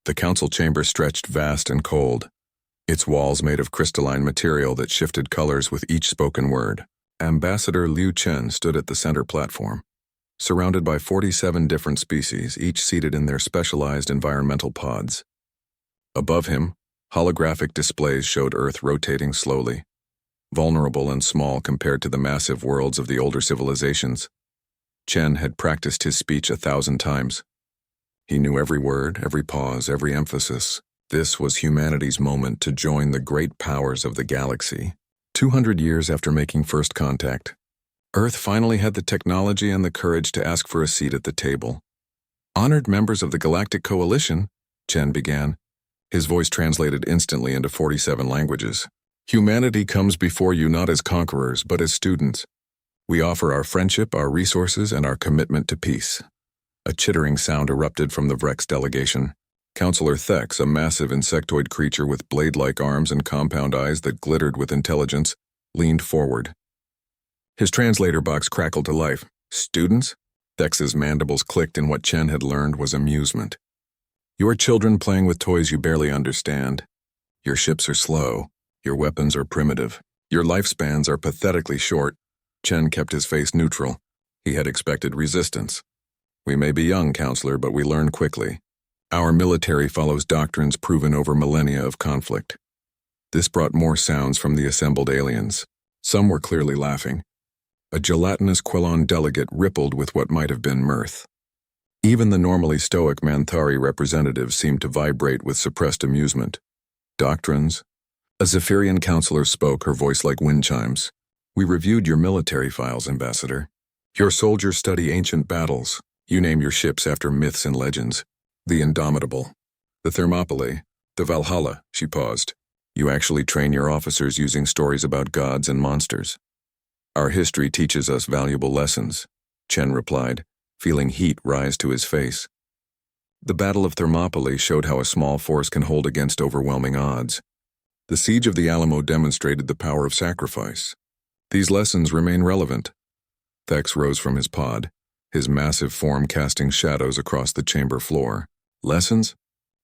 The council chamber stretched vast and cold, its walls made of crystalline material that shifted colors with each spoken word. Ambassador Liu Chen stood at the center platform, surrounded by 47 different species, each seated in their specialized environmental pods. Above him, holographic displays showed Earth rotating slowly, vulnerable and small compared to the massive worlds of the older civilizations. Chen had practiced his speech 1,000 times. He knew every word, every pause, every emphasis. This was humanity's moment to join the great powers of the galaxy. 200 years after making first contact, Earth finally had the technology and the courage to ask for a seat at the table. Honored members of the Galactic Coalition, Chen began. His voice translated instantly into 47 languages. Humanity comes before you not as conquerors, but as students. We offer our friendship, our resources, and our commitment to peace. A chittering sound erupted from the Vrex delegation. Counselor Thex, a massive insectoid creature with blade-like arms and compound eyes that glittered with intelligence, leaned forward. His translator box crackled to life. Students? Thex's mandibles clicked in what Chen had learned was amusement. You are children playing with toys you barely understand. Your ships are slow. Your weapons are primitive. Your lifespans are pathetically short. Chen kept his face neutral. He had expected resistance. We may be young, Counselor, but we learn quickly. Our military follows doctrines proven over millennia of conflict. This brought more sounds from the assembled aliens. Some were clearly laughing. A gelatinous Quellon delegate rippled with what might have been mirth. Even the normally stoic Manthari representatives seemed to vibrate with suppressed amusement. Doctrines? A Zephyrian counselor spoke, her voice like wind chimes. We reviewed your military files, Ambassador. Your soldiers study ancient battles. You name your ships after myths and legends. The Indomitable, the Thermopylae, the Valhalla, she paused. You actually train your officers using stories about gods and monsters. Our history teaches us valuable lessons, Chen replied, feeling heat rise to his face. The Battle of Thermopylae showed how a small force can hold against overwhelming odds. The Siege of the Alamo demonstrated the power of sacrifice. These lessons remain relevant. Thex rose from his pod, his massive form casting shadows across the chamber floor. Lessons?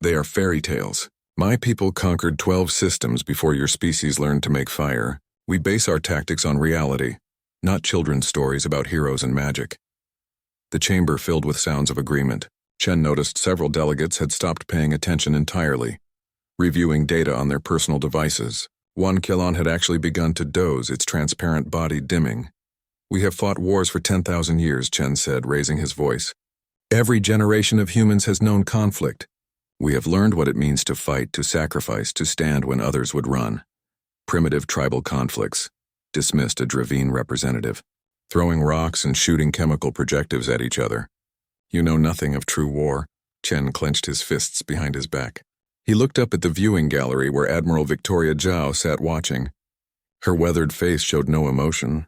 They are fairy tales. My people conquered 12 systems before your species learned to make fire. We base our tactics on reality, not children's stories about heroes and magic. The chamber filled with sounds of agreement. Chen noticed several delegates had stopped paying attention entirely, reviewing data on their personal devices. One Quellon had actually begun to doze, its transparent body dimming. We have fought wars for 10,000 years, Chen said, raising his voice. Every generation of humans has known conflict. We have learned what it means to fight, to sacrifice, to stand when others would run. Primitive tribal conflicts, dismissed a Dravine representative, throwing rocks and shooting chemical projectives at each other. You know nothing of true war. Chen clenched his fists behind his back. He looked up at the viewing gallery where Admiral Victoria Zhao sat watching. Her weathered face showed no emotion,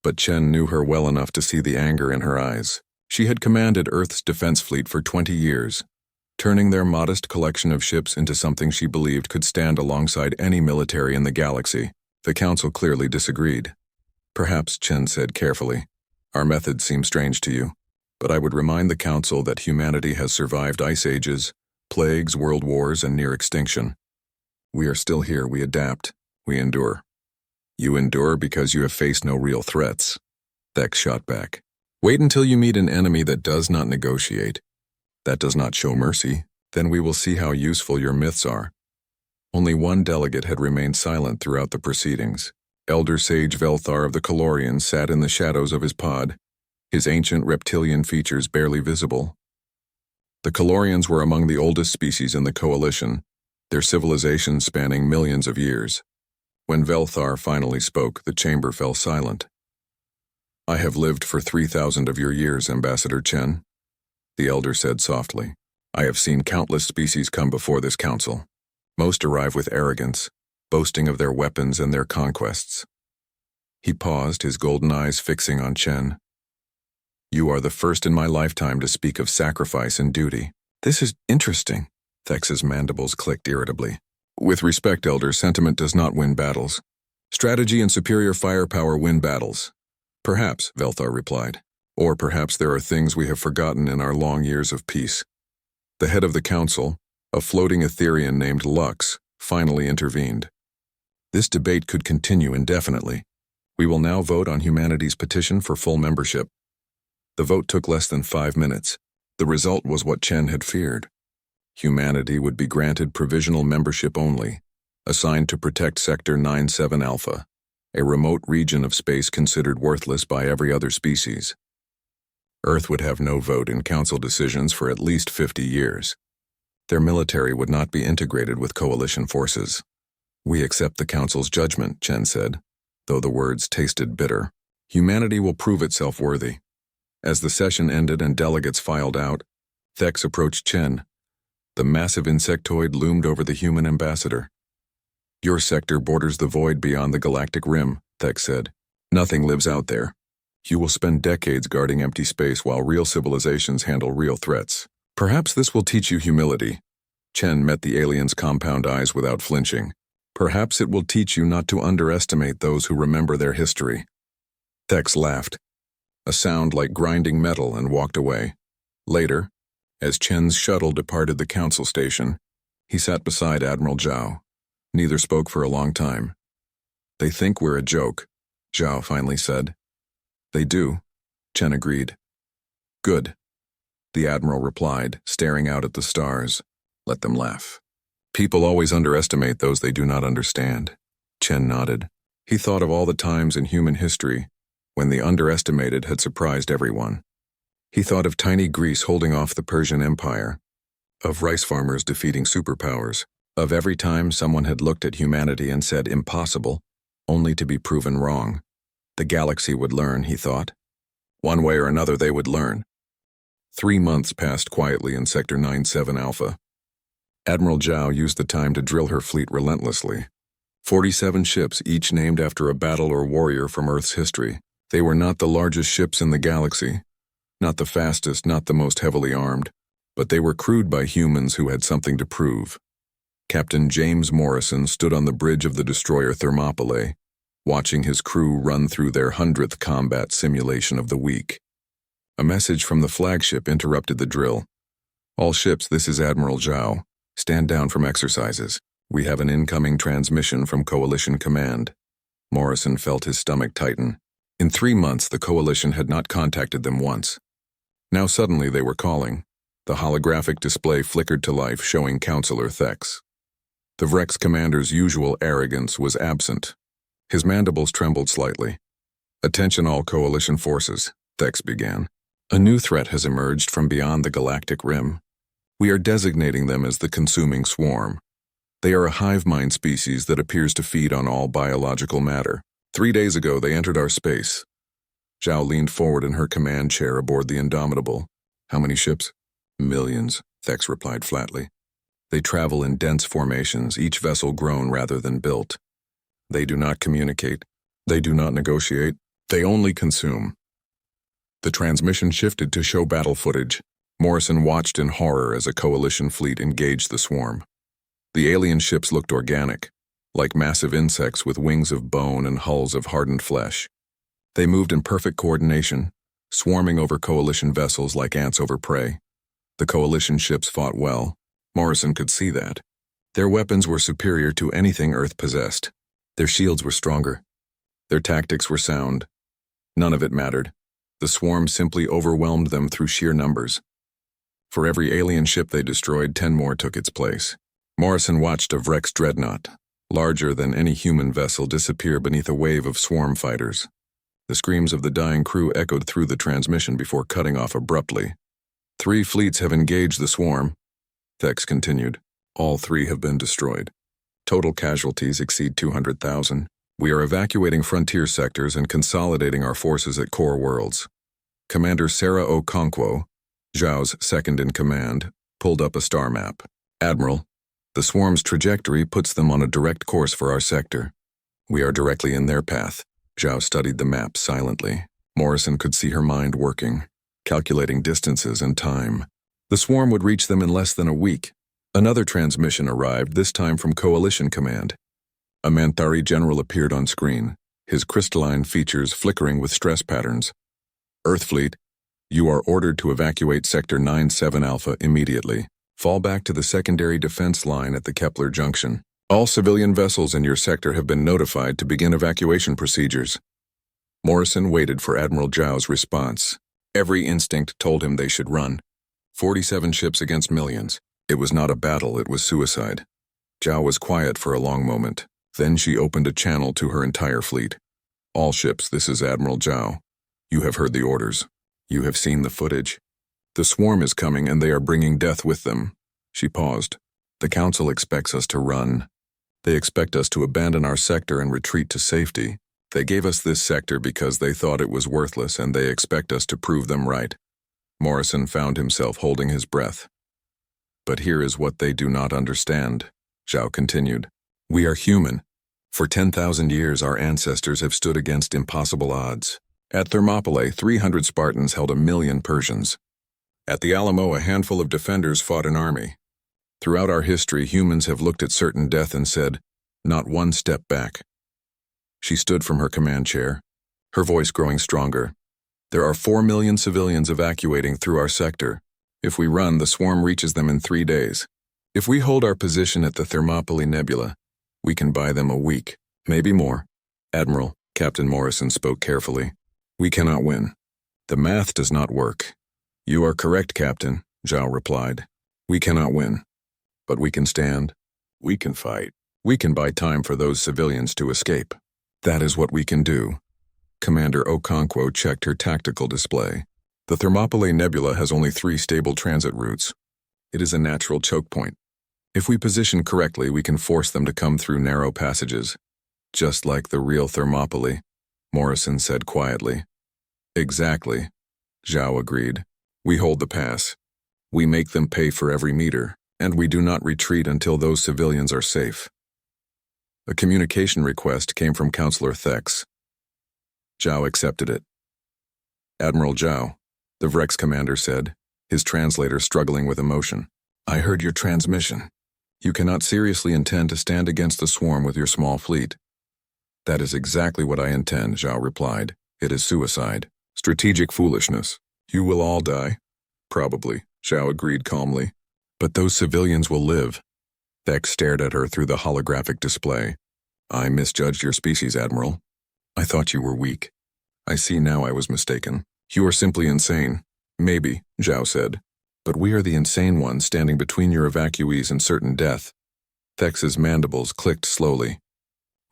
but Chen knew her well enough to see the anger in her eyes. She had commanded Earth's defense fleet for 20 years, turning their modest collection of ships into something she believed could stand alongside any military in the galaxy. The Council clearly disagreed. Perhaps, Chen said carefully, our methods seem strange to you, but I would remind the Council that humanity has survived ice ages, plagues, world wars, and near extinction. We are still here, we adapt, we endure. You endure because you have faced no real threats. Thex shot back. Wait until you meet an enemy that does not negotiate, that does not show mercy, then we will see how useful your myths are. Only one delegate had remained silent throughout the proceedings. Elder Sage Velthar of the Calorians sat in the shadows of his pod, his ancient reptilian features barely visible. The Calorians were among the oldest species in the Coalition, their civilization spanning millions of years. When Velthar finally spoke, the chamber fell silent. I have lived for 3,000 of your years, Ambassador Chen, the elder said softly. I have seen countless species come before this council. Most arrive with arrogance, boasting of their weapons and their conquests. He paused, his golden eyes fixing on Chen. You are the first in my lifetime to speak of sacrifice and duty. This is interesting. Thex's mandibles clicked irritably. With respect, Elder, sentiment does not win battles. Strategy and superior firepower win battles. Perhaps, Velthar replied. Or perhaps there are things we have forgotten in our long years of peace. The head of the council, A floating Etherian named Lux finally intervened. This debate could continue indefinitely. We will now vote on humanity's petition for full membership. The vote took less than 5 minutes. The result was what Chen had feared. Humanity would be granted provisional membership only, assigned to protect Sector 97 Alpha, a remote region of space considered worthless by every other species. Earth would have no vote in council decisions for at least 50 years. Their military would not be integrated with coalition forces. We accept the council's judgment, Chen said, though the words tasted bitter. Humanity will prove itself worthy. As the session ended and delegates filed out, Thex approached Chen. The massive insectoid loomed over the human ambassador. Your sector borders the void beyond the galactic rim, Thex said. Nothing lives out there. You will spend decades guarding empty space while real civilizations handle real threats. Perhaps this will teach you humility. Chen met the alien's compound eyes without flinching. Perhaps it will teach you not to underestimate those who remember their history. Thex laughed, a sound like grinding metal, and walked away. Later, as Chen's shuttle departed the council station, he sat beside Admiral Zhao. Neither spoke for a long time. They think we're a joke, Zhao finally said. They do, Chen agreed. Good, the Admiral replied, staring out at the stars. Let them laugh. People always underestimate those they do not understand. Chen nodded. He thought of all the times in human history when the underestimated had surprised everyone. He thought of tiny Greece holding off the Persian Empire, of rice farmers defeating superpowers, of every time someone had looked at humanity and said impossible, only to be proven wrong. The galaxy would learn, he thought. One way or another they would learn. 3 months passed quietly in Sector 97 Alpha. Admiral Zhao used the time to drill her fleet relentlessly. 47 ships, each named after a battle or warrior from Earth's history. They were not the largest ships in the galaxy, not the fastest, not the most heavily armed, but they were crewed by humans who had something to prove. Captain James Morrison stood on the bridge of the destroyer Thermopylae, watching his crew run through their 100th combat simulation of the week. A message from the flagship interrupted the drill. All ships, this is Admiral Zhao. Stand down from exercises. We have an incoming transmission from Coalition Command. Morrison felt his stomach tighten. In 3 months, the Coalition had not contacted them once. Now suddenly they were calling. The holographic display flickered to life, showing Counselor Thex. The Vrex commander's usual arrogance was absent. His mandibles trembled slightly. Attention all Coalition forces, Thex began. A new threat has emerged from beyond the galactic rim. We are designating them as the consuming swarm. They are a hive mind species that appears to feed on all biological matter. 3 days ago, they entered our space. Zhao leaned forward in her command chair aboard the Indomitable. How many ships? Millions, Thex replied flatly. They travel in dense formations, each vessel grown rather than built. They do not communicate. They do not negotiate. They only consume. The transmission shifted to show battle footage. Morrison watched in horror as a Coalition fleet engaged the swarm. The alien ships looked organic, like massive insects with wings of bone and hulls of hardened flesh. They moved in perfect coordination, swarming over Coalition vessels like ants over prey. The Coalition ships fought well. Morrison could see that. Their weapons were superior to anything Earth possessed. Their shields were stronger. Their tactics were sound. None of it mattered. The swarm simply overwhelmed them through sheer numbers. For every alien ship they destroyed, 10 more took its place. Morrison watched a Vrex dreadnought, larger than any human vessel, disappear beneath a wave of swarm fighters. The screams of the dying crew echoed through the transmission before cutting off abruptly. 3 fleets have engaged the swarm, Thex continued. All 3 have been destroyed. Total casualties exceed 200,000. We are evacuating frontier sectors and consolidating our forces at core worlds. Commander Sarah Okonkwo, Zhao's second-in-command, pulled up a star map. Admiral, the swarm's trajectory puts them on a direct course for our sector. We are directly in their path. Zhao studied the map silently. Morrison could see her mind working, calculating distances and time. The swarm would reach them in less than a week. Another transmission arrived, this time from Coalition Command. A Manthari general appeared on screen, his crystalline features flickering with stress patterns. Earth Fleet, you are ordered to evacuate Sector 97 Alpha immediately. Fall back to the secondary defense line at the Kepler Junction. All civilian vessels in your sector have been notified to begin evacuation procedures. Morrison waited for Admiral Zhao's response. Every instinct told him they should run. 47 ships against millions. It was not a battle, it was suicide. Zhao was quiet for a long moment. Then she opened a channel to her entire fleet. All ships, this is Admiral Zhao. You have heard the orders. You have seen the footage. The swarm is coming and they are bringing death with them. She paused. The Council expects us to run. They expect us to abandon our sector and retreat to safety. They gave us this sector because they thought it was worthless and they expect us to prove them right. Morrison found himself holding his breath. But here is what they do not understand, Zhao continued. We are human. For 10,000 years our ancestors have stood against impossible odds. At Thermopylae, 300 Spartans held 1,000,000 Persians. At the Alamo, a handful of defenders fought an army. Throughout our history, humans have looked at certain death and said, not one step back. She stood from her command chair, her voice growing stronger. There are 4 million civilians evacuating through our sector. If we run, the swarm reaches them in 3 days. If we hold our position at the Thermopylae Nebula, we can buy them a week, maybe more. Admiral, Captain Morrison spoke carefully. We cannot win. The math does not work. You are correct, Captain, Zhao replied. We cannot win. But we can stand. We can fight. We can buy time for those civilians to escape. That is what we can do. Commander Okonkwo checked her tactical display. The Thermopylae Nebula has only 3 stable transit routes. It is a natural choke point. If we position correctly, we can force them to come through narrow passages. Just like the real Thermopylae, Morrison said quietly. Exactly, Zhao agreed. We hold the pass. We make them pay for every meter, and we do not retreat until those civilians are safe. A communication request came from Counselor Thex. Zhao accepted it. Admiral Zhao, the Vrex commander said, his translator struggling with emotion. I heard your transmission. You cannot seriously intend to stand against the swarm with your small fleet. That is exactly what I intend, Zhao replied. It is suicide. Strategic foolishness. You will all die. Probably, Zhao agreed calmly. But those civilians will live. Thex stared at her through the holographic display. I misjudged your species, Admiral. I thought you were weak. I see now I was mistaken. You are simply insane. Maybe, Zhao said. But we are the insane ones standing between your evacuees and certain death. Thex's mandibles clicked slowly.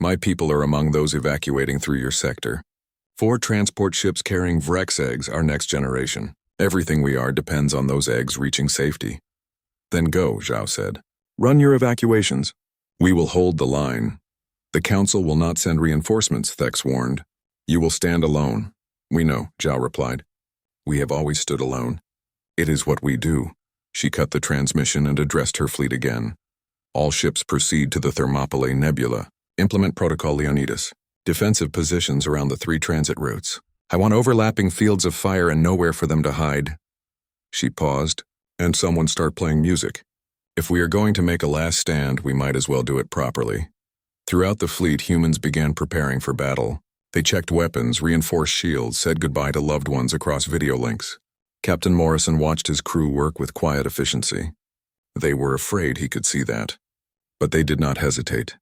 My people are among those evacuating through your sector. 4 transport ships carrying Vrex eggs are next generation. Everything we are depends on those eggs reaching safety. Then go, Zhao said. Run your evacuations. We will hold the line. The Council will not send reinforcements, Thex warned. You will stand alone. We know, Zhao replied. We have always stood alone. It is what we do. She cut the transmission and addressed her fleet again. All ships proceed to the Thermopylae Nebula. Implement Protocol Leonidas. Defensive positions around the 3 transit routes. I want overlapping fields of fire and nowhere for them to hide. She paused, and someone start playing music. If we are going to make a last stand, we might as well do it properly. Throughout the fleet, humans began preparing for battle. They checked weapons, reinforced shields, said goodbye to loved ones across video links. Captain Morrison watched his crew work with quiet efficiency. They were afraid he could see that. But they did not hesitate.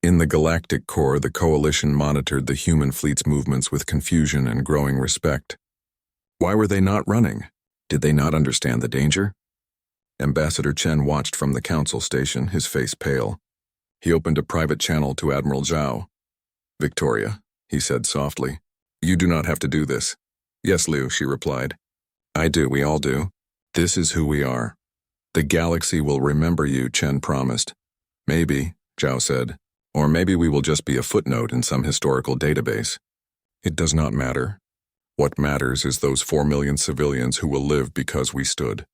In the Galactic Core, the Coalition monitored the human fleet's movements with confusion and growing respect. Why were they not running? Did they not understand the danger? Ambassador Chen watched from the Council station, his face pale. He opened a private channel to Admiral Zhao. Victoria, he said softly, you do not have to do this. Yes, Liu, she replied. I do, we all do. This is who we are. The galaxy will remember you, Chen promised. Maybe, Zhao said. Or maybe we will just be a footnote in some historical database. It does not matter. What matters is those 4 million civilians who will live because we stood.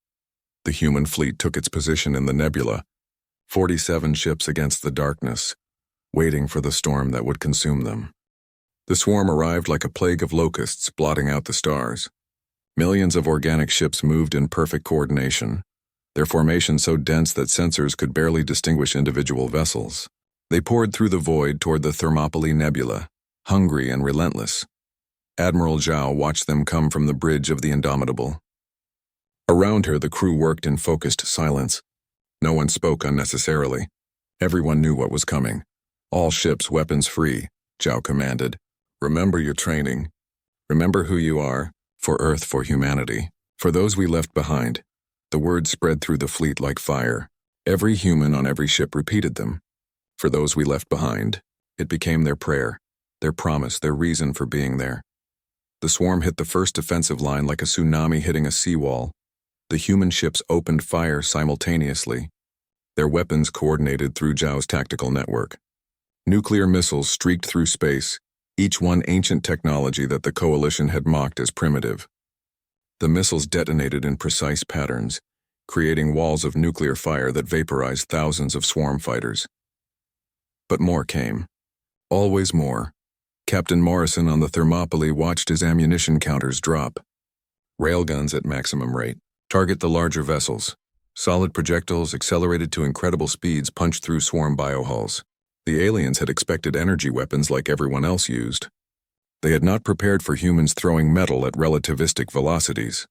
The human fleet took its position in the nebula, 47 ships against the darkness, waiting for the storm that would consume them. The swarm arrived like a plague of locusts, blotting out the stars. Millions of organic ships moved in perfect coordination, their formation so dense that sensors could barely distinguish individual vessels. They poured through the void toward the Thermopylae Nebula, hungry and relentless. Admiral Zhao watched them come from the bridge of the Indomitable. Around her, the crew worked in focused silence. No one spoke unnecessarily. Everyone knew what was coming. All ships weapons free, Zhao commanded. Remember your training. Remember who you are, for Earth, for humanity, for those we left behind. The words spread through the fleet like fire. Every human on every ship repeated them. For those we left behind, it became their prayer, their promise, their reason for being there. The swarm hit the first defensive line like a tsunami hitting a seawall. The human ships opened fire simultaneously. Their weapons coordinated through Zhao's tactical network. Nuclear missiles streaked through space, each one ancient technology that the coalition had mocked as primitive. The missiles detonated in precise patterns, creating walls of nuclear fire that vaporized thousands of swarm fighters. But more came. Always more. Captain Morrison on the Thermopylae watched his ammunition counters drop. Railguns at maximum rate. Target the larger vessels. Solid projectiles accelerated to incredible speeds punched through swarm biohulls. The aliens had expected energy weapons like everyone else used. They had not prepared for humans throwing metal at relativistic velocities.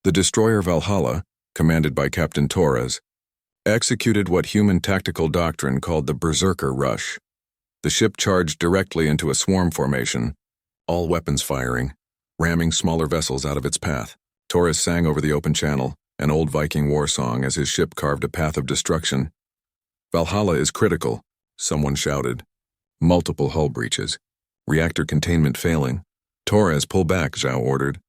The destroyer Valhalla, commanded by Captain Torres, executed what human tactical doctrine called the Berserker Rush. The ship charged directly into a swarm formation, all weapons firing, ramming smaller vessels out of its path. Torres sang over the open channel, an old Viking war song as his ship carved a path of destruction. Valhalla is critical, someone shouted. Multiple hull breaches. Reactor containment failing. Torres, pull back, Zhao ordered.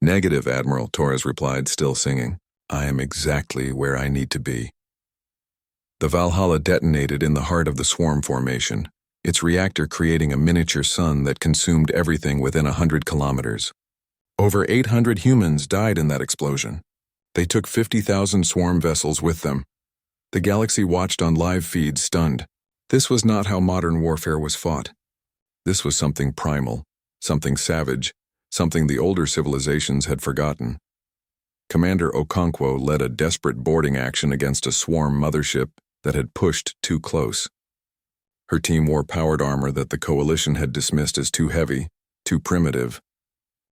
Negative, Admiral, Torres replied, still singing. I am exactly where I need to be. The Valhalla detonated in the heart of the swarm formation, its reactor creating a miniature sun that consumed everything within 100 kilometers. Over 800 humans died in that explosion. They took 50,000 swarm vessels with them. The galaxy watched on live feeds, stunned. This was not how modern warfare was fought. This was something primal, something savage, something the older civilizations had forgotten. Commander Okonkwo led a desperate boarding action against a swarm mothership that had pushed too close. Her team wore powered armor that the coalition had dismissed as too heavy, too primitive.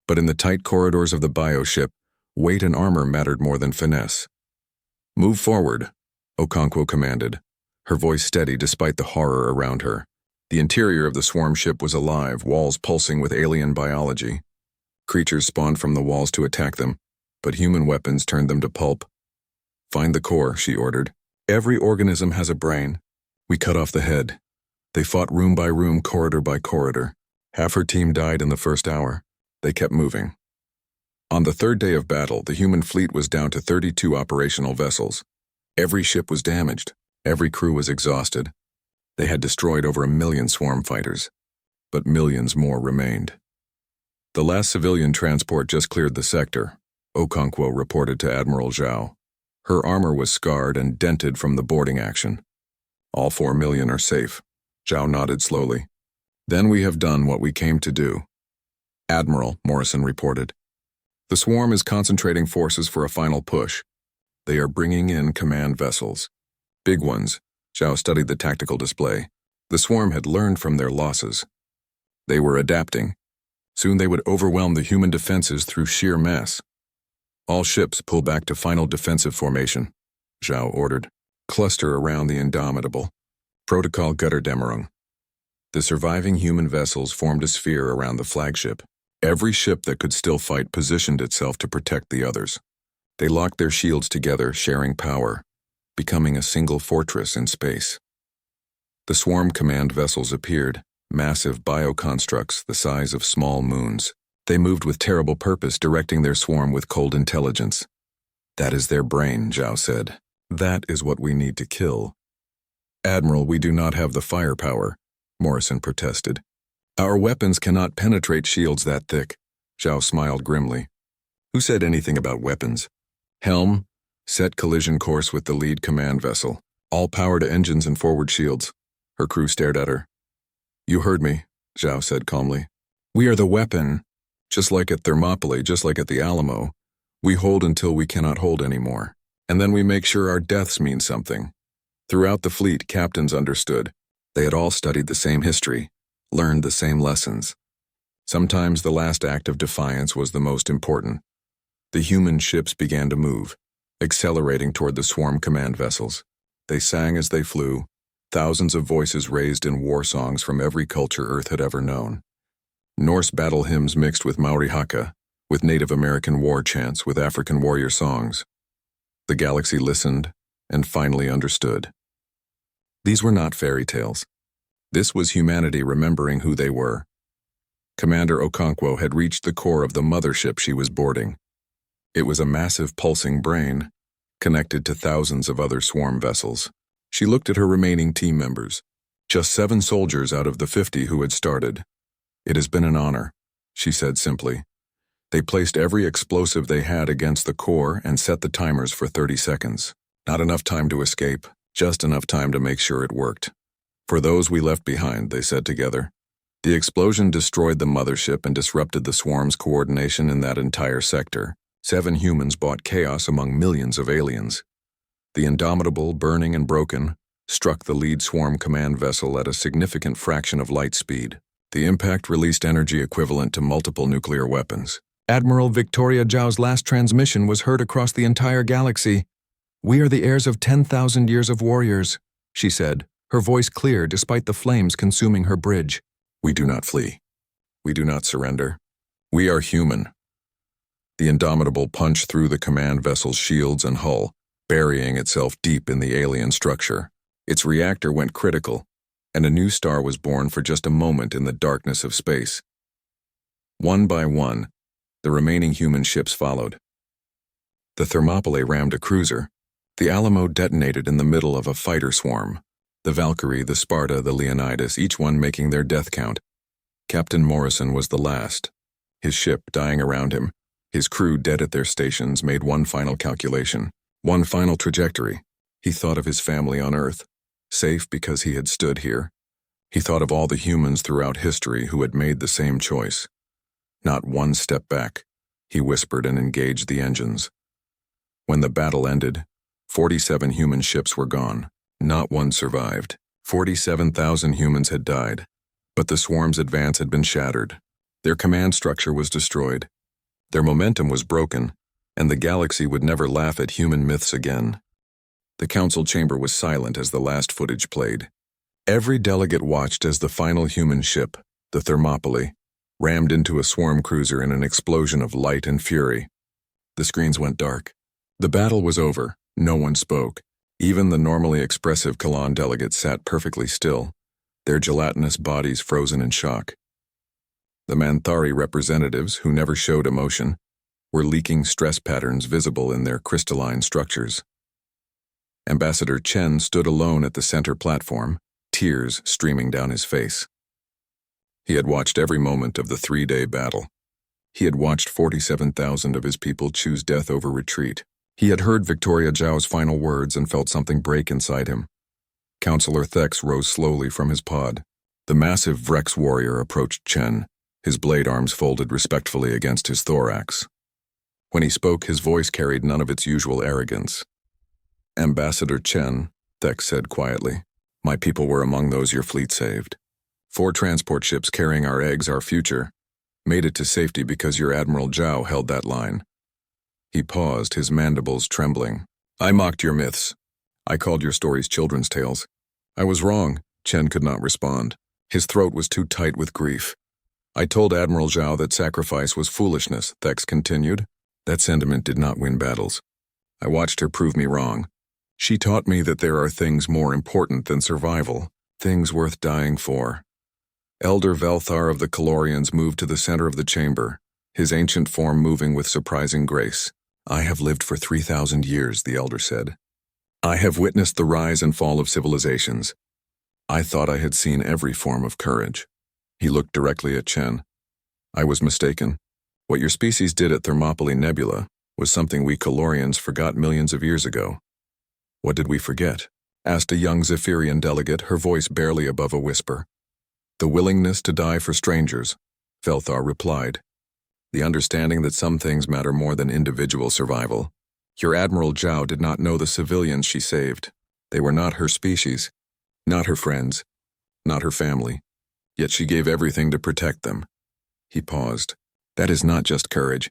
But in the tight corridors of the bioship, weight and armor mattered more than finesse. Move forward, Okonkwo commanded, her voice steady despite the horror around her. The interior of the swarm ship was alive, walls pulsing with alien biology. Creatures spawned from the walls to attack them, but human weapons turned them to pulp. Find the core, she ordered. Every organism has a brain. We cut off the head. They fought room by room, corridor by corridor. Half her team died in the first hour. They kept moving. On the third day of battle, the human fleet was down to 32 operational vessels. Every ship was damaged. Every crew was exhausted. They had destroyed over 1 million swarm fighters, but millions more remained. The last civilian transport just cleared the sector, Okonkwo reported to Admiral Zhao. Her armor was scarred and dented from the boarding action. All 4 million are safe. Zhao nodded slowly. Then we have done what we came to do. Admiral, Morrison reported. The swarm is concentrating forces for a final push. They are bringing in command vessels. Big ones. Zhao studied the tactical display. The swarm had learned from their losses. They were adapting. Soon they would overwhelm the human defenses through sheer mass. All ships pull back to final defensive formation, Zhao ordered. Cluster around the Indomitable. Protocol Götterdämmerung. The surviving human vessels formed a sphere around the flagship. Every ship that could still fight positioned itself to protect the others. They locked their shields together, sharing power, becoming a single fortress in space. The swarm command vessels appeared, massive bioconstructs the size of small moons. They moved with terrible purpose, directing their swarm with cold intelligence. That is their brain, Zhao said. That is what we need to kill. Admiral, we do not have the firepower, Morrison protested. Our weapons cannot penetrate shields that thick. Zhao smiled grimly. Who said anything about weapons? Helm, set collision course with the lead command vessel. All power to engines and forward shields. Her crew stared at her. You heard me, Zhao said calmly. We are the weapon. Just like at Thermopylae, just like at the Alamo. We hold until we cannot hold anymore. And then we make sure our deaths mean something. Throughout the fleet, captains understood. They had all studied the same history, learned the same lessons. Sometimes the last act of defiance was the most important. The human ships began to move, accelerating toward the swarm command vessels. They sang as they flew, thousands of voices raised in war songs from every culture Earth had ever known. Norse battle hymns mixed with Maori haka, with Native American war chants, with African warrior songs. The galaxy listened and finally understood. These were not fairy tales. This was humanity remembering who they were. Commander Okonkwo had reached the core of the mothership she was boarding. It was a massive pulsing brain, connected to thousands of other swarm vessels. She looked at her remaining team members, just 7 soldiers out of the 50 who had started. "It has been an honor," she said simply. They placed every explosive they had against the core and set the timers for 30 seconds. Not enough time to escape, just enough time to make sure it worked. "For those we left behind," they said together. The explosion destroyed the mothership and disrupted the swarm's coordination in that entire sector. 7 humans brought chaos among millions of aliens. The Indomitable, burning and broken, struck the lead swarm command vessel at a significant fraction of light speed. The impact released energy equivalent to multiple nuclear weapons. Admiral Victoria Zhao's last transmission was heard across the entire galaxy. "We are the heirs of 10,000 years of warriors," she said, her voice clear despite the flames consuming her bridge. "We do not flee. We do not surrender. We are human." The Indomitable punched through the command vessel's shields and hull, burying itself deep in the alien structure. Its reactor went critical, and a new star was born for just a moment in the darkness of space. One by one, the remaining human ships followed. The Thermopylae rammed a cruiser. The Alamo detonated in the middle of a fighter swarm. The Valkyrie, the Sparta, the Leonidas, each one making their death count. Captain Morrison was the last. His ship dying around him, his crew dead at their stations, made one final calculation, one final trajectory. He thought of his family on Earth, safe because he had stood here. He thought of all the humans throughout history who had made the same choice. "Not one step back," he whispered and engaged the engines. When the battle ended, 47 human ships were gone. Not one survived. 47,000 humans had died, but the swarm's advance had been shattered. Their command structure was destroyed. Their momentum was broken, and the galaxy would never laugh at human myths again. The council chamber was silent as the last footage played. Every delegate watched as the final human ship, the Thermopylae, rammed into a swarm cruiser in an explosion of light and fury. The screens went dark. The battle was over. No one spoke. Even the normally expressive Kalan delegates sat perfectly still, their gelatinous bodies frozen in shock. The Manthari representatives, who never showed emotion, were leaking stress patterns visible in their crystalline structures. Ambassador Chen stood alone at the center platform, tears streaming down his face. He had watched every moment of the 3-day battle. He had watched 47,000 of his people choose death over retreat. He had heard Victoria Zhao's final words and felt something break inside him. Counselor Thex rose slowly from his pod. The massive Vrex warrior approached Chen, his blade arms folded respectfully against his thorax. When he spoke, his voice carried none of its usual arrogance. "Ambassador Chen," Thex said quietly, "my people were among those your fleet saved. 4 transport ships carrying our eggs, our future, made it to safety because your Admiral Zhao held that line." He paused, his mandibles trembling. "I mocked your myths. I called your stories children's tales. I was wrong." Chen could not respond. His throat was too tight with grief. "I told Admiral Zhao that sacrifice was foolishness," Thex continued. "That sentiment did not win battles. I watched her prove me wrong. She taught me that there are things more important than survival, things worth dying for." Elder Velthar of the Calorians moved to the center of the chamber, his ancient form moving with surprising grace. "I have lived for 3,000 years, the elder said. "I have witnessed the rise and fall of civilizations. I thought I had seen every form of courage." He looked directly at Chen. "I was mistaken. What your species did at Thermopylae Nebula was something we Calorians forgot millions of years ago." "What did we forget?" asked a young Zephyrian delegate, her voice barely above a whisper. "The willingness to die for strangers," Velthar replied. "The understanding that some things matter more than individual survival. Your Admiral Zhao did not know the civilians she saved. They were not her species, not her friends, not her family. Yet she gave everything to protect them." He paused. "That is not just courage.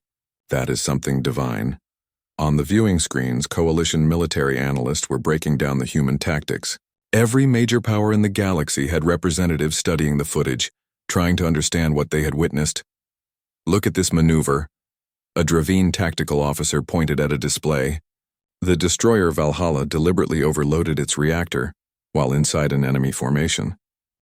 That is something divine. On the viewing screens, coalition military analysts were breaking down the human tactics. Every major power in the galaxy had representatives studying the footage, trying to understand what they had witnessed. Look at this maneuver. A Dravine tactical officer pointed at a display. The destroyer Valhalla deliberately overloaded its reactor while inside an enemy formation.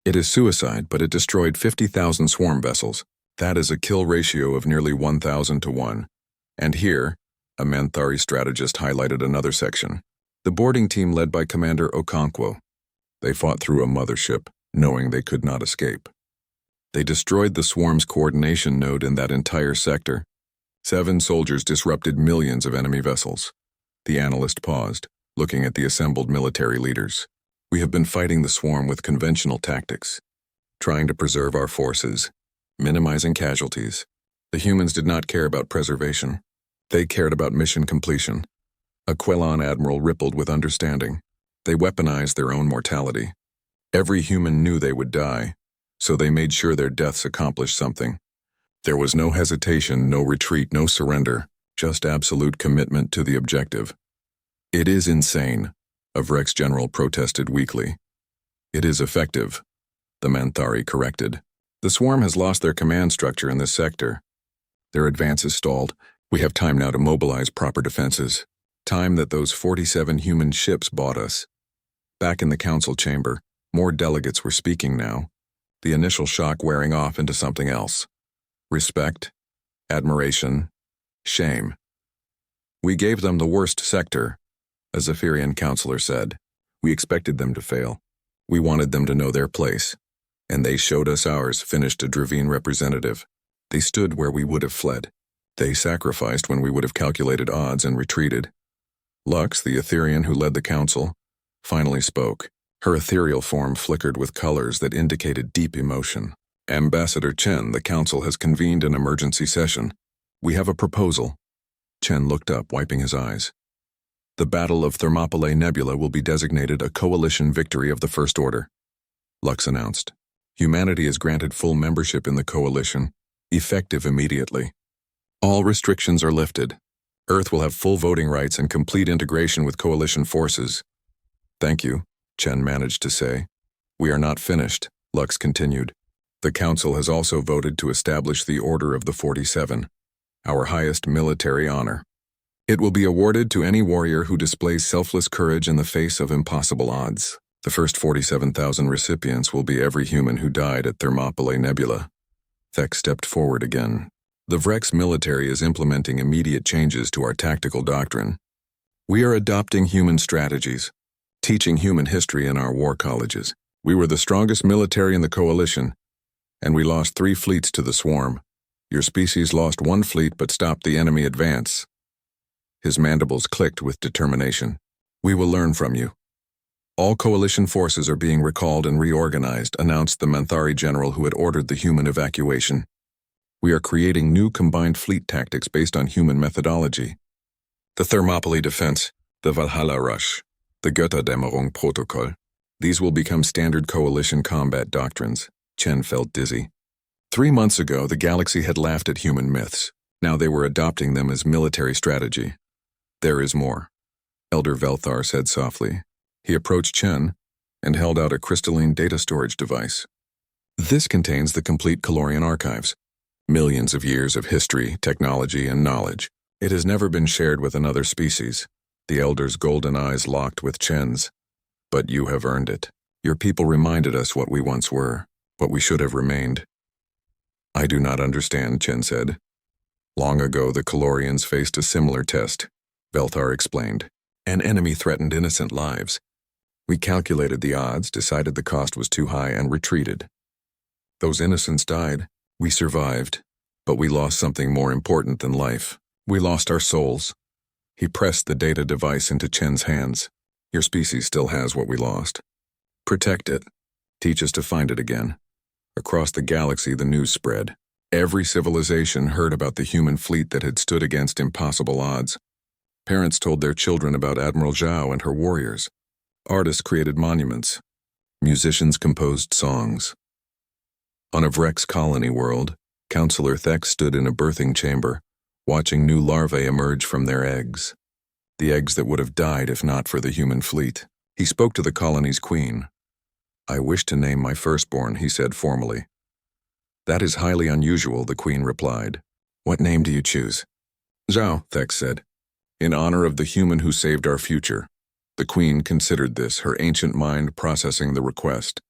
It is suicide, but it destroyed 50,000 swarm vessels. That is a kill ratio of nearly 1,000 to 1. And here, a Manthari strategist highlighted another section. The boarding team led by Commander Okonkwo. They fought through a mothership, knowing they could not escape. They destroyed the swarm's coordination node in that entire sector. 7 soldiers disrupted millions of enemy vessels. The analyst paused, looking at the assembled military leaders. We have been fighting the swarm with conventional tactics, trying to preserve our forces, minimizing casualties. The humans did not care about preservation. They cared about mission completion. A Quelon admiral rippled with understanding. They weaponized their own mortality. Every human knew they would die, so they made sure their deaths accomplished something. There was no hesitation, no retreat, no surrender, just absolute commitment to the objective. It is insane, a Vrex general protested weakly. It is effective, the Manthari corrected. The swarm has lost their command structure in this sector. Their advance is stalled. We have time now to mobilize proper defenses. Time that those 47 human ships bought us. Back in the council chamber, more delegates were speaking now, the initial shock wearing off into something else. Respect, admiration, shame. We gave them the worst sector, a Zephyrian counselor said. We expected them to fail. We wanted them to know their place. And they showed us ours, finished a Dravine representative. They stood where we would have fled. They sacrificed when we would have calculated odds and retreated. Lux, the Etherean who led the council, finally spoke. Her ethereal form flickered with colors that indicated deep emotion. Ambassador Chen, the council has convened an emergency session. We have a proposal. Chen looked up, wiping his eyes. The Battle of Thermopylae Nebula will be designated a coalition victory of the First Order. Lux announced. Humanity is granted full membership in the coalition, effective immediately. All restrictions are lifted. Earth will have full voting rights and complete integration with coalition forces. Thank you, Chen managed to say. We are not finished, Lux continued. The Council has also voted to establish the Order of the 47, our highest military honor. It will be awarded to any warrior who displays selfless courage in the face of impossible odds. The first 47,000 recipients will be every human who died at Thermopylae Nebula. Thek stepped forward again. The Vrex military is implementing immediate changes to our tactical doctrine. We are adopting human strategies, teaching human history in our war colleges. We were the strongest military in the coalition, and we lost 3 fleets to the swarm. Your species lost 1 fleet but stopped the enemy advance. His mandibles clicked with determination. We will learn from you. All coalition forces are being recalled and reorganized, announced the Manthari general who had ordered the human evacuation. We are creating new combined fleet tactics based on human methodology. The Thermopylae defense, the Valhalla rush, the Götterdämmerung protocol. These will become standard coalition combat doctrines. Chen felt dizzy. 3 months ago, the galaxy had laughed at human myths. Now they were adopting them as military strategy. There is more, Elder Velthar said softly. He approached Chen and held out a crystalline data storage device. This contains the complete Calorian archives. Millions of years of history, technology, and knowledge. It has never been shared with another species. The Elder's golden eyes locked with Chen's. But you have earned it. Your people reminded us what we once were, what we should have remained. I do not understand, Chen said. Long ago, the Calorians faced a similar test, Velthar explained. An enemy threatened innocent lives. We calculated the odds, decided the cost was too high, and retreated. Those innocents died. We survived, but we lost something more important than life. We lost our souls. He pressed the data device into Chen's hands. Your species still has what we lost. Protect it. Teach us to find it again. Across the galaxy, the news spread. Every civilization heard about the human fleet that had stood against impossible odds. Parents told their children about Admiral Zhao and her warriors. Artists created monuments. Musicians composed songs. On a Vrex colony world, Counselor Thek stood in a birthing chamber, watching new larvae emerge from their eggs. The eggs that would have died if not for the human fleet. He spoke to the colony's queen. "I wish to name my firstborn," he said formally. "That is highly unusual," the queen replied. "What name do you choose?" "Zhao," Thex said, "in honor of the human who saved our future." The queen considered this, her ancient mind processing the request.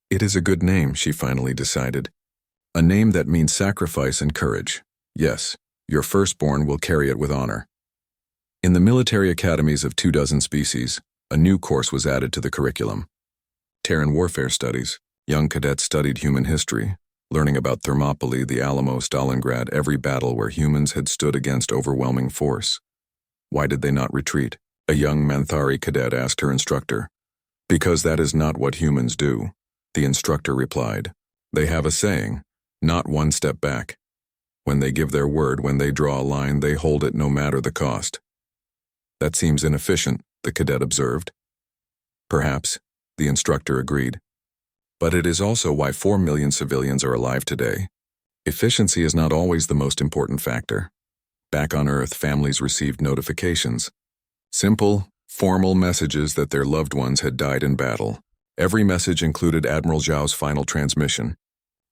"It is a good name," she finally decided. "A name that means sacrifice and courage. Yes, your firstborn will carry it with honor." In the military academies of 24 species, a new course was added to the curriculum. Terran warfare studies. Young cadets studied human history, learning about Thermopylae, the Alamo, Stalingrad, every battle where humans had stood against overwhelming force. Why did they not retreat? A young Manthari cadet asked her instructor. "Because that is not what humans do," the instructor replied. "They have a saying, not one step back. When they give their word, when they draw a line, they hold it no matter the cost." "That seems inefficient," the cadet observed. "Perhaps," the instructor agreed. "But it is also why 4 million civilians are alive today. Efficiency is not always the most important factor." Back on Earth, families received notifications. Simple, formal messages that their loved ones had died in battle. Every message included Admiral Zhao's final transmission.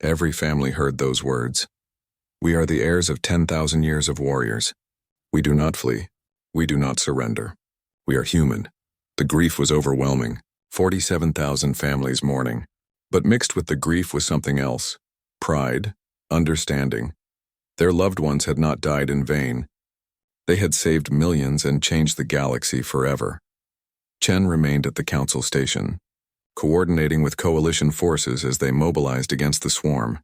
Every family heard those words. "We are the heirs of 10,000 years of warriors. We do not flee. We do not surrender. We are human." The grief was overwhelming. 47,000 families mourning. But mixed with the grief was something else. Pride, understanding. Their loved ones had not died in vain. They had saved millions and changed the galaxy forever. Chen remained at the council station, coordinating with coalition forces as they mobilized against the swarm.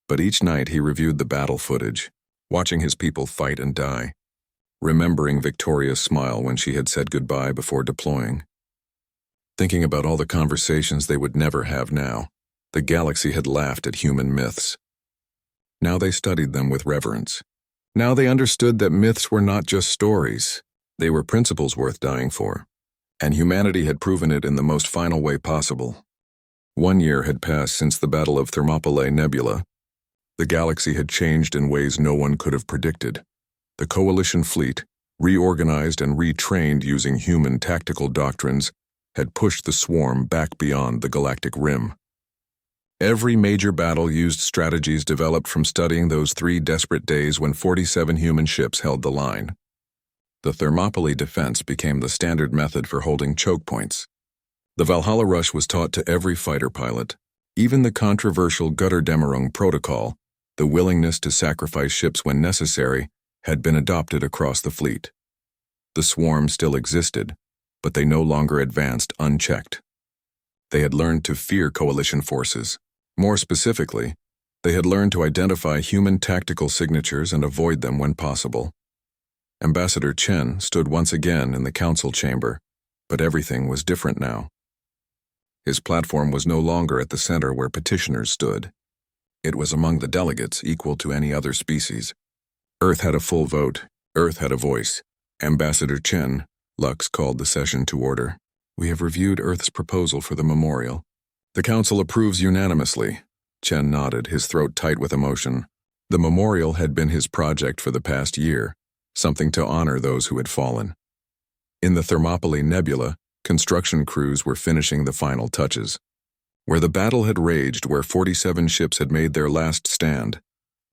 But each night he reviewed the battle footage, watching his people fight and die, remembering Victoria's smile when she had said goodbye before deploying. Thinking about all the conversations they would never have now. The galaxy had laughed at human myths. Now they studied them with reverence. Now they understood that myths were not just stories. They were principles worth dying for. And humanity had proven it in the most final way possible. 1 year had passed since the Battle of Thermopylae Nebula. The galaxy had changed in ways no one could have predicted. The coalition fleet, reorganized and retrained using human tactical doctrines, had pushed the swarm back beyond the galactic rim. Every major battle used strategies developed from studying those 3 desperate days when 47 human ships held the line. The Thermopylae defense became the standard method for holding choke points. The Valhalla Rush was taught to every fighter pilot. Even the controversial Götterdämmerung protocol, the willingness to sacrifice ships when necessary, had been adopted across the fleet. The swarm still existed, but they no longer advanced unchecked. They had learned to fear coalition forces. More specifically, they had learned to identify human tactical signatures and avoid them when possible. Ambassador Chen stood once again in the council chamber, but everything was different now. His platform was no longer at the center where petitioners stood. It was among the delegates, equal to any other species. Earth had a full vote. Earth had a voice. Ambassador Chen, Lux called the session to order. "We have reviewed Earth's proposal for the memorial. The council approves unanimously." Chen nodded, his throat tight with emotion. The memorial had been his project for the past year, something to honor those who had fallen. In the Thermopylae Nebula, construction crews were finishing the final touches. Where the battle had raged, where 47 ships had made their last stand,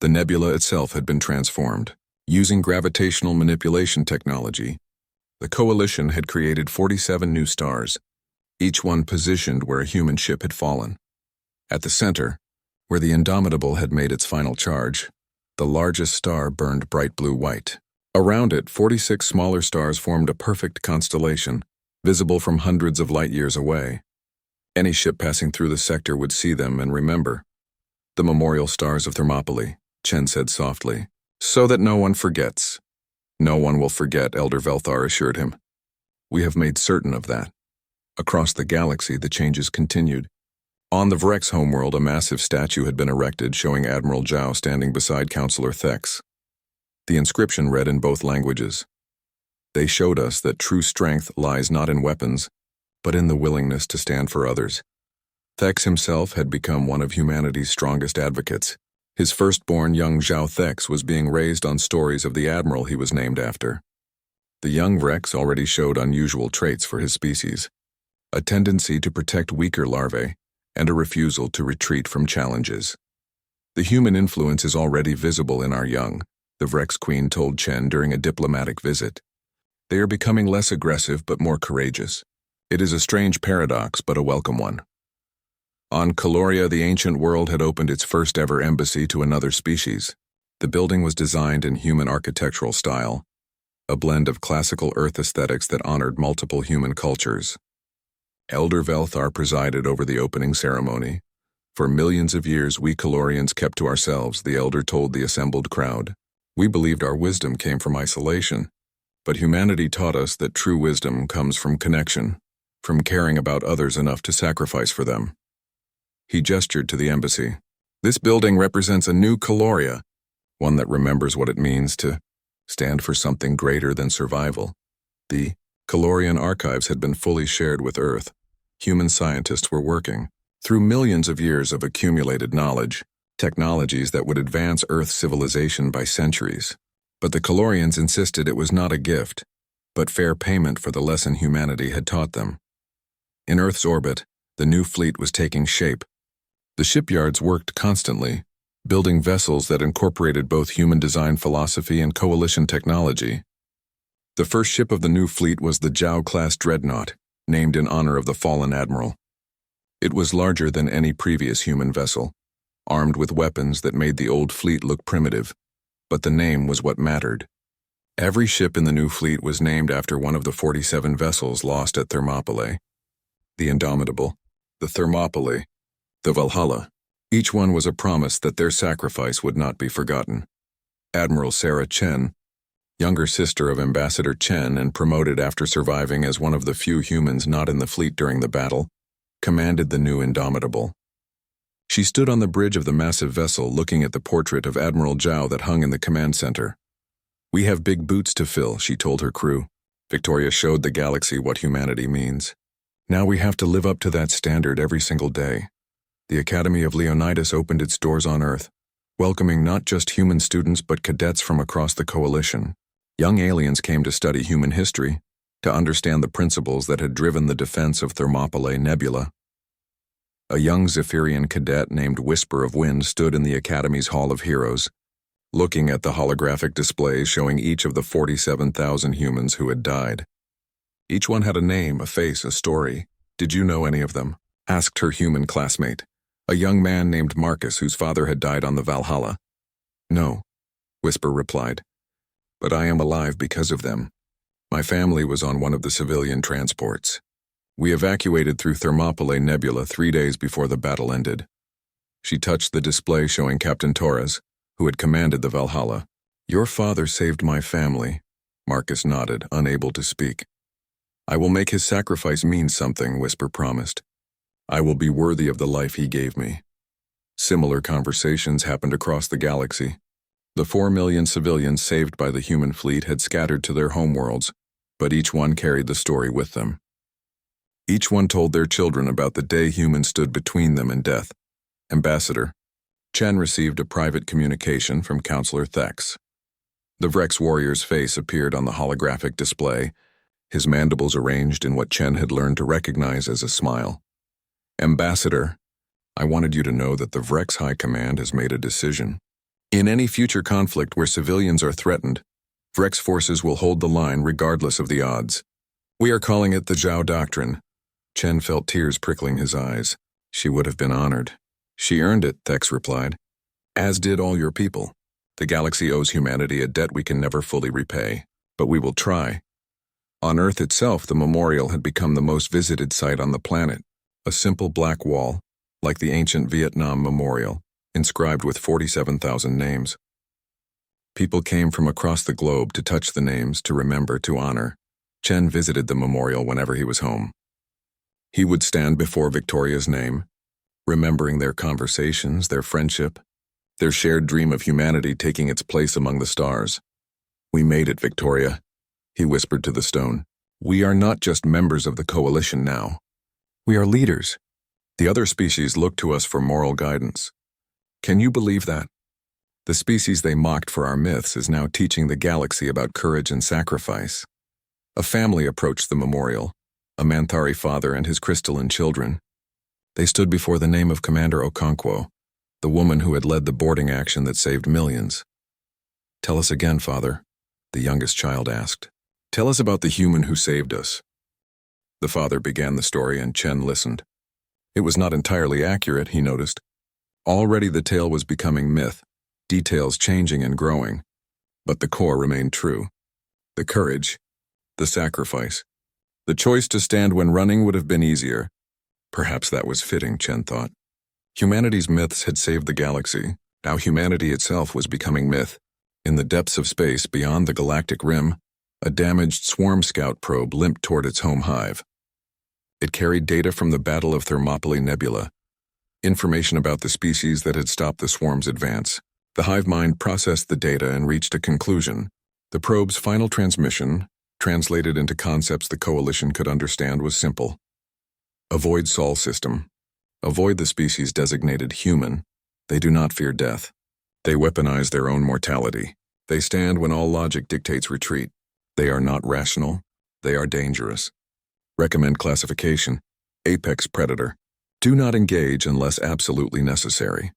the nebula itself had been transformed. Using gravitational manipulation technology, the coalition had created 47 new stars, each one positioned where a human ship had fallen. At the center, where the Indomitable had made its final charge, the largest star burned bright blue-white. Around it, 46 smaller stars formed a perfect constellation, visible from hundreds of light-years away. Any ship passing through the sector would see them and remember. "The memorial stars of Thermopylae," Chen said softly, "so that no one forgets." "No one will forget," Elder Velthar assured him. "We have made certain of that." Across the galaxy, the changes continued. On the Vrex homeworld, a massive statue had been erected showing Admiral Zhao standing beside Counselor Thex. The inscription read in both languages. "They showed us that true strength lies not in weapons, but in the willingness to stand for others." Thex himself had become one of humanity's strongest advocates, His firstborn young Zhao Thex was being raised on stories of the admiral he was named after. The young Vrex already showed unusual traits for his species, a tendency to protect weaker larvae, and a refusal to retreat from challenges. The human influence is already visible in our young, the Vrex Queen told Chen during a diplomatic visit. They are becoming less aggressive but more courageous. It is a strange paradox, but a welcome one. On Caloria, the ancient world had opened its first-ever embassy to another species. The building was designed in human architectural style, a blend of classical Earth aesthetics that honored multiple human cultures. Elder Velthar presided over the opening ceremony. For millions of years, we Calorians kept to ourselves, the elder told the assembled crowd. We believed our wisdom came from isolation, but humanity taught us that true wisdom comes from connection, from caring about others enough to sacrifice for them. He gestured to the embassy. This building represents a new Caloria, one that remembers what it means to stand for something greater than survival. The Calorian archives had been fully shared with Earth. Human scientists were working, through millions of years of accumulated knowledge, technologies that would advance Earth's civilization by centuries. But the Calorians insisted it was not a gift, but fair payment for the lesson humanity had taught them. In Earth's orbit, the new fleet was taking shape. The shipyards worked constantly, building vessels that incorporated both human design philosophy and coalition technology. The first ship of the new fleet was the Zhao-class dreadnought, named in honor of the fallen admiral. It was larger than any previous human vessel, armed with weapons that made the old fleet look primitive, but the name was what mattered. Every ship in the new fleet was named after one of the 47 vessels lost at Thermopylae. The Indomitable, the Thermopylae, the Valhalla. Each one was a promise that their sacrifice would not be forgotten. Admiral Sarah Chen, younger sister of Ambassador Chen and promoted after surviving as one of the few humans not in the fleet during the battle, commanded the new Indomitable. She stood on the bridge of the massive vessel looking at the portrait of Admiral Zhao that hung in the command center. We have big boots to fill, she told her crew. Victoria showed the galaxy what humanity means. Now we have to live up to that standard every single day. The Academy of Leonidas opened its doors on Earth, welcoming not just human students but cadets from across the coalition. Young aliens came to study human history, to understand the principles that had driven the defense of Thermopylae Nebula. A young Zephyrian cadet named Whisper of Wind stood in the Academy's Hall of Heroes, looking at the holographic displays showing each of the 47,000 humans who had died. Each one had a name, a face, a story. Did you know any of them? Asked her human classmate, a young man named Marcus whose father had died on the Valhalla. No, Whisper replied, but I am alive because of them. My family was on one of the civilian transports. We evacuated through Thermopylae Nebula 3 days before the battle ended. She touched the display showing Captain Torres, who had commanded the Valhalla. Your father saved my family. Marcus nodded, unable to speak. I will make his sacrifice mean something, Whisper promised. I will be worthy of the life he gave me. Similar conversations happened across the galaxy. The 4 million civilians saved by the human fleet had scattered to their homeworlds, but each one carried the story with them. Each one told their children about the day humans stood between them and death. Ambassador Chen received a private communication from Counselor Thex. The Vrex warrior's face appeared on the holographic display, his mandibles arranged in what Chen had learned to recognize as a smile. Ambassador, I wanted you to know that the Vrex High Command has made a decision. In any future conflict where civilians are threatened, Vrex forces will hold the line regardless of the odds. We are calling it the Zhao Doctrine. Chen felt tears prickling his eyes. She would have been honored. She earned it, Thex replied. As did all your people. The galaxy owes humanity a debt we can never fully repay, but we will try. On Earth itself, the memorial had become the most visited site on the planet. A simple black wall, like the ancient Vietnam Memorial, inscribed with 47,000 names. People came from across the globe to touch the names, to remember, to honor. Chen visited the memorial whenever he was home. He would stand before Victoria's name, remembering their conversations, their friendship, their shared dream of humanity taking its place among the stars. We made it, Victoria, he whispered to the stone. We are not just members of the coalition now. We are leaders. The other species look to us for moral guidance. Can you believe that? The species they mocked for our myths is now teaching the galaxy about courage and sacrifice. A family approached the memorial, a Manthari father and his crystalline children. They stood before the name of Commander Okonkwo, the woman who had led the boarding action that saved millions. "Tell us again, Father," the youngest child asked. "Tell us about the human who saved us." The father began the story and Chen listened. It was not entirely accurate, he noticed. Already the tale was becoming myth, details changing and growing. But the core remained true. The courage, the sacrifice. The choice to stand when running would have been easier. Perhaps that was fitting, Chen thought. Humanity's myths had saved the galaxy. Now humanity itself was becoming myth. In the depths of space beyond the galactic rim, a damaged swarm scout probe limped toward its home hive. It carried data from the Battle of Thermopylae Nebula, information about the species that had stopped the swarm's advance. The hive mind processed the data and reached a conclusion. The probe's final transmission, translated into concepts the Coalition could understand, was simple. Avoid Sol system. Avoid the species designated human. They do not fear death. They weaponize their own mortality. They stand when all logic dictates retreat. They are not rational. They are dangerous. Recommend classification. Apex predator. Do not engage unless absolutely necessary.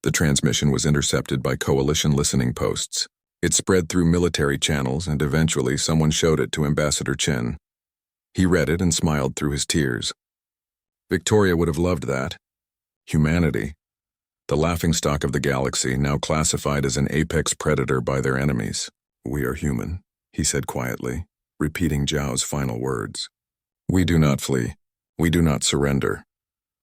The transmission was intercepted by Coalition listening posts. It spread through military channels and eventually someone showed it to Ambassador Chen. He read it and smiled through his tears. Victoria would have loved that. Humanity, the laughingstock of the galaxy, now classified as an apex predator by their enemies. "We are human," he said quietly, repeating Zhao's final words. "We do not flee. We do not surrender."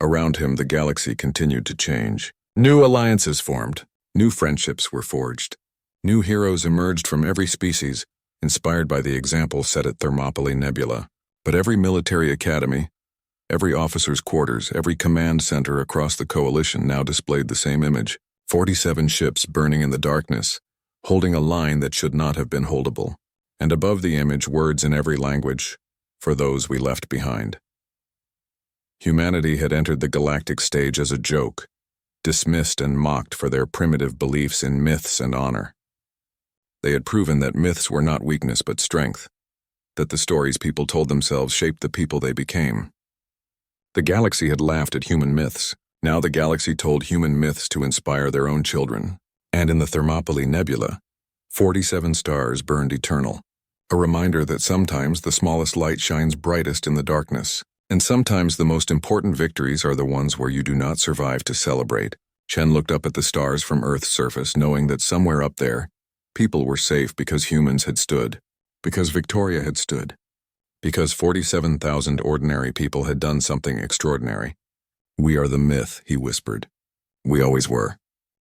Around him, the galaxy continued to change. New alliances formed. New friendships were forged. New heroes emerged from every species, inspired by the example set at Thermopylae Nebula. But every military academy, every officer's quarters, every command center across the Coalition now displayed the same image. 47 ships burning in the darkness, holding a line that should not have been holdable. And above the image, words in every language, "For those we left behind." Humanity had entered the galactic stage as a joke, dismissed and mocked for their primitive beliefs in myths and honor. They had proven that myths were not weakness but strength, that the stories people told themselves shaped the people they became. The galaxy had laughed at human myths. Now the galaxy told human myths to inspire their own children. And in the Thermopylae Nebula, 47 stars burned eternal, a reminder that sometimes the smallest light shines brightest in the darkness. And sometimes the most important victories are the ones where you do not survive to celebrate. Chen looked up at the stars from Earth's surface, knowing that somewhere up there, people were safe because humans had stood, because Victoria had stood, because 47,000 ordinary people had done something extraordinary. "We are the myth," he whispered. "We always were."